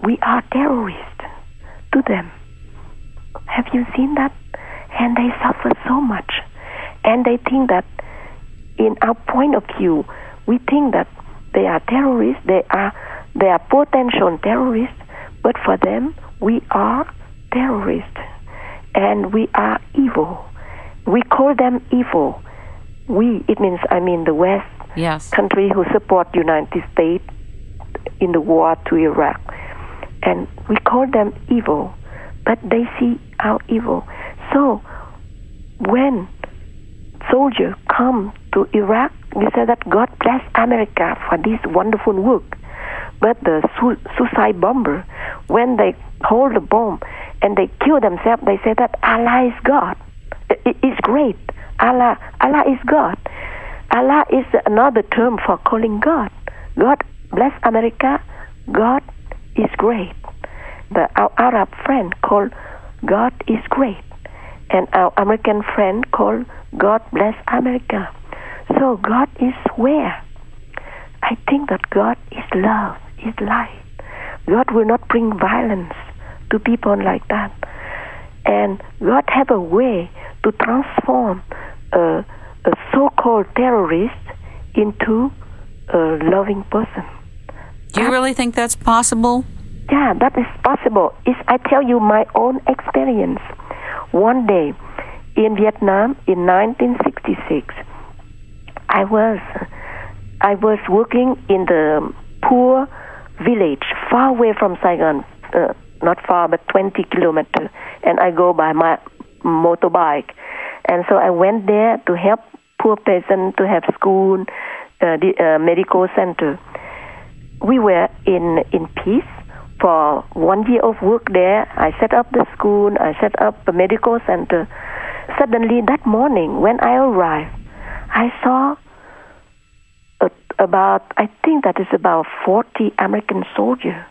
we are terrorists to them. Have you seen that? And they suffer so much. And they think that in our point of view, we think that they are terrorists, they are potential terrorists, but for them, we are terrorists. And we are evil. We call them evil. It means the West country who support United States in the war to Iraq. And we call them evil, but they see our evil. So when soldiers come to Iraq, we say that God bless America for this wonderful work. But the suicide bomber, when they hold the bomb and they kill themselves, they say that Allah is God. It's great. Allah is God. Allah is another term for calling God. God bless America. God is great. Our Arab friend called God is great. And our American friend called God bless America. So God is where? I think that God is love, is light. God will not bring violence to people like that. And God have a way to transform a so-called terrorist into a loving person. Do you really think that's possible? Yeah, that is possible. I tell you my own experience. One day in Vietnam in 1966, I was working in the poor village far away from Saigon, not far but 20 kilometers, and I go by my motorbike. And so I went there to help poor peasants to have school, the medical center. We were in peace for 1 year of work there. I set up the school, I set up a medical center. Suddenly that morning when I arrived, I saw I think that is about 40 American soldiers.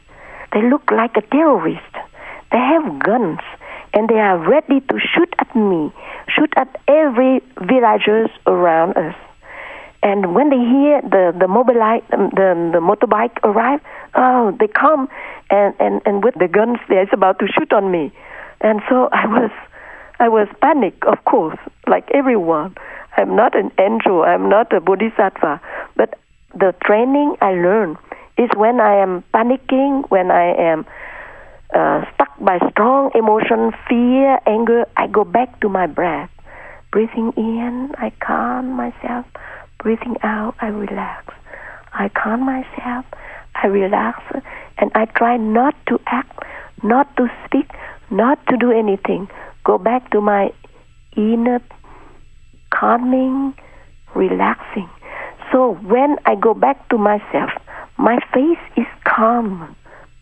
They look like a terrorist. They have guns and they are ready to shoot at me, shoot at every villagers around us. And when they hear the motorbike arrive, they come and with the guns they're about to shoot on me. And so I was panic, of course, like everyone. I'm not an angel, I'm not a bodhisattva, but the training I learned is when I am panicking, when I am stuck by strong emotion, fear, anger, I go back to my breath. Breathing in, I calm myself. Breathing out, I relax. I calm myself, I relax, and I try not to act, not to speak, not to do anything. Go back to my inner calming, relaxing. So when I go back to myself, my face is calm,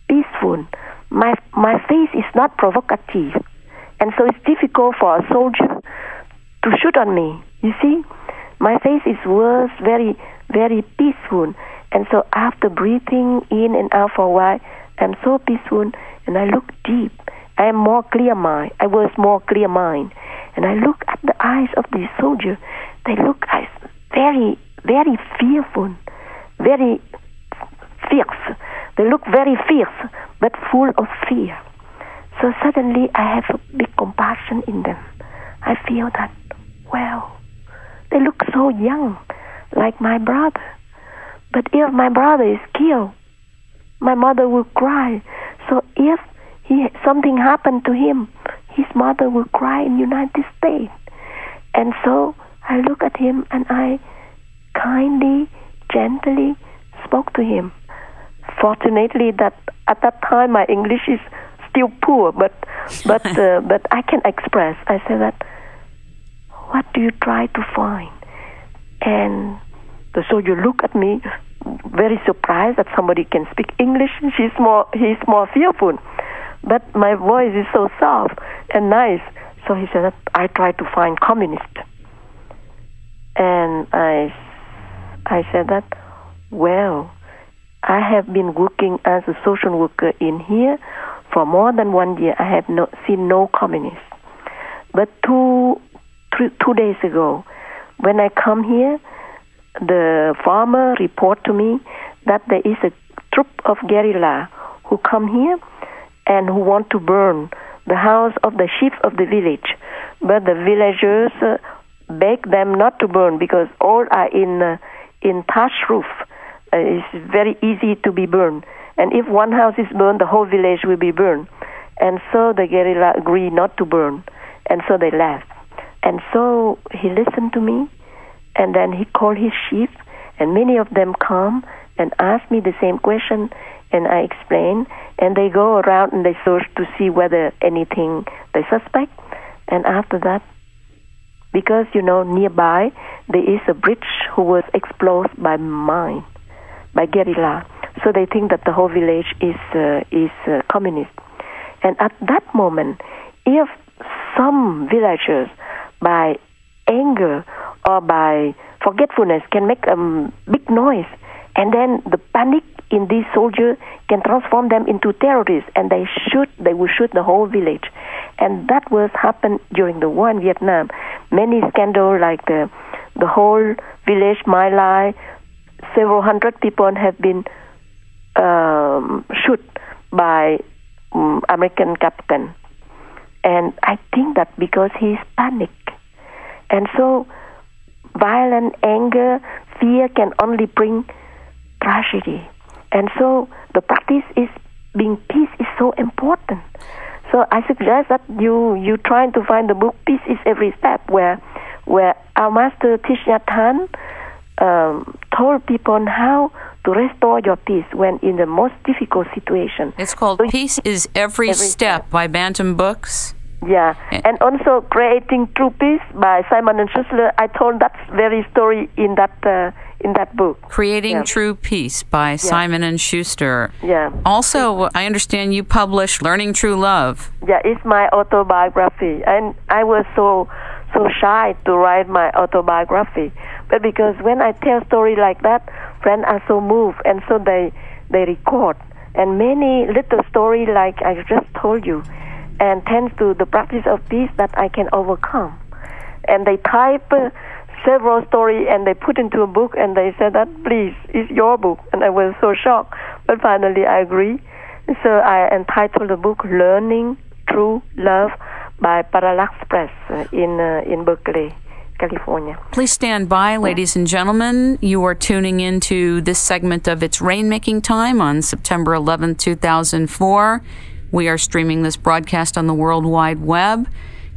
peaceful. My face is not provocative. And so it's difficult for a soldier to shoot on me. You see? My face is very, very peaceful. And so after breathing in and out for a while, I'm so peaceful and I look deep. I am more clear mind. I was more clear mind. And I look at the eyes of these soldiers. They look as very, very fearful, very fierce. They look very fierce, but full of fear. So suddenly I have a big compassion in them. I feel that, wow, they look so young, like my brother. But if my brother is killed, my mother will cry. So if something happened to him, his mother will cry in the United States. And so I look at him and I kindly, gently spoke to him. Fortunately, that at that time my English is still poor, but I can express. I said that, what do you try to find? And the soldier looked at me, very surprised that somebody can speak English. He's more fearful. But my voice is so soft and nice. So he said that I try to find communists. And I said that, well, I have been working as a social worker in here for more than 1 year. I have seen no communists. But two days ago, when I come here, the farmer report to me that there is a troop of guerrilla who come here and who want to burn the house of the chief of the village. But the villagers beg them not to burn because all are in thatched roof. It's very easy to be burned. And if one house is burned, the whole village will be burned. And so the guerrilla agree not to burn. And so they left. And so he listened to me, and then he called his chief, and many of them come and ask me the same question, and I explain, and they go around and they search to see whether anything they suspect. And after that, because, nearby there is a bridge who was exploded by mine, by guerrilla. So they think that the whole village is communist. And at that moment, if some villagers, by anger or by forgetfulness, can make a big noise, and then the panic in these soldiers can transform them into terrorists, and they will shoot the whole village. And that was happened during the war in Vietnam. Many scandals, like the whole village, My Lai, several hundred people have been shot by American captain. And I think that because he's panicked. And so violent anger, fear can only bring tragedy. And so the practice is being peace is so important. So I suggest that you trying to find the book Peace is Every Step, where our master Thich Nhat Hanh told people on how to restore your peace when in the most difficult situation. It's called Peace is Every Step by Bantam Books. Yeah, and also Creating True Peace by Simon and Schuster. I told that very story in that book. Creating True Peace by Simon and Schuster. Yeah. Also, I understand you published Learning True Love. Yeah, it's my autobiography, and I was so shy to write my autobiography. But because when I tell story like that, friends are so moved, and so they record. And many little story like I just told you, and thanks to the practice of peace that I can overcome. And they type several stories and they put into a book, and they said that, please, it's your book. And I was so shocked. But finally I agree. So I entitled the book Learning True Love by Parallax Press in Berkeley, California. Please stand by, ladies and gentlemen. You are tuning into this segment of It's Rainmaking Time on September 11, 2004. We are streaming this broadcast on the World Wide Web,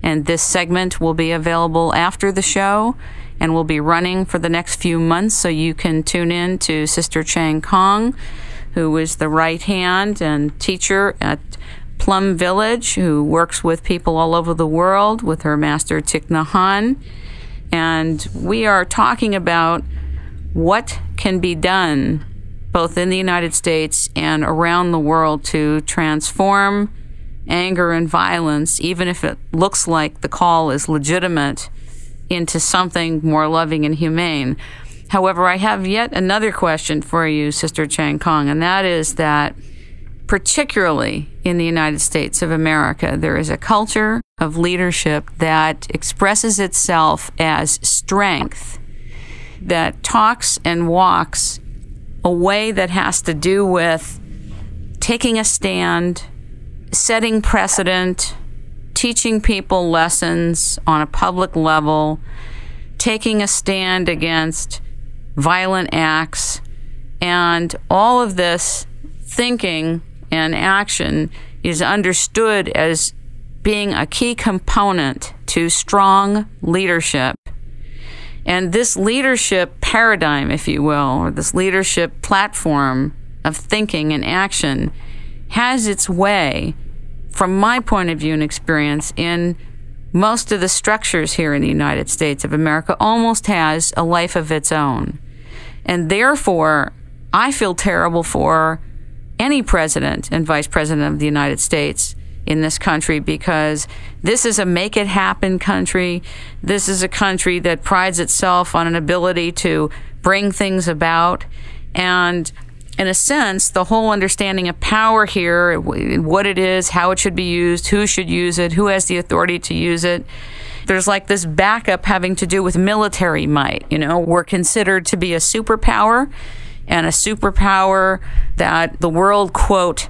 and this segment will be available after the show and will be running for the next few months, so you can tune in to Sister Chan Khong, who is the right hand and teacher at Plum Village, who works with people all over the world with her master Thich Nhat Hanh. And we are talking about what can be done both in the United States and around the world to transform anger and violence, even if it looks like the call is legitimate, into something more loving and humane. However, I have yet another question for you, Sister Chan Khong, and that is that particularly in the United States of America, there is a culture of leadership that expresses itself as strength, that talks and walks a way that has to do with taking a stand, setting precedent, teaching people lessons on a public level, taking a stand against violent acts, and all of this thinking and action is understood as being a key component to strong leadership. And this leadership paradigm, if you will, or this leadership platform of thinking and action has its way, from my point of view and experience, in most of the structures here in the United States of America, almost has a life of its own. And therefore, I feel terrible for any president and vice president of the United States in this country, because this is a make-it-happen country. This is a country that prides itself on an ability to bring things about. And in a sense, the whole understanding of power here, what it is, how it should be used, who should use it, who has the authority to use it, there's like this backup having to do with military might. You know, we're considered to be a superpower, and a superpower that the world, quote,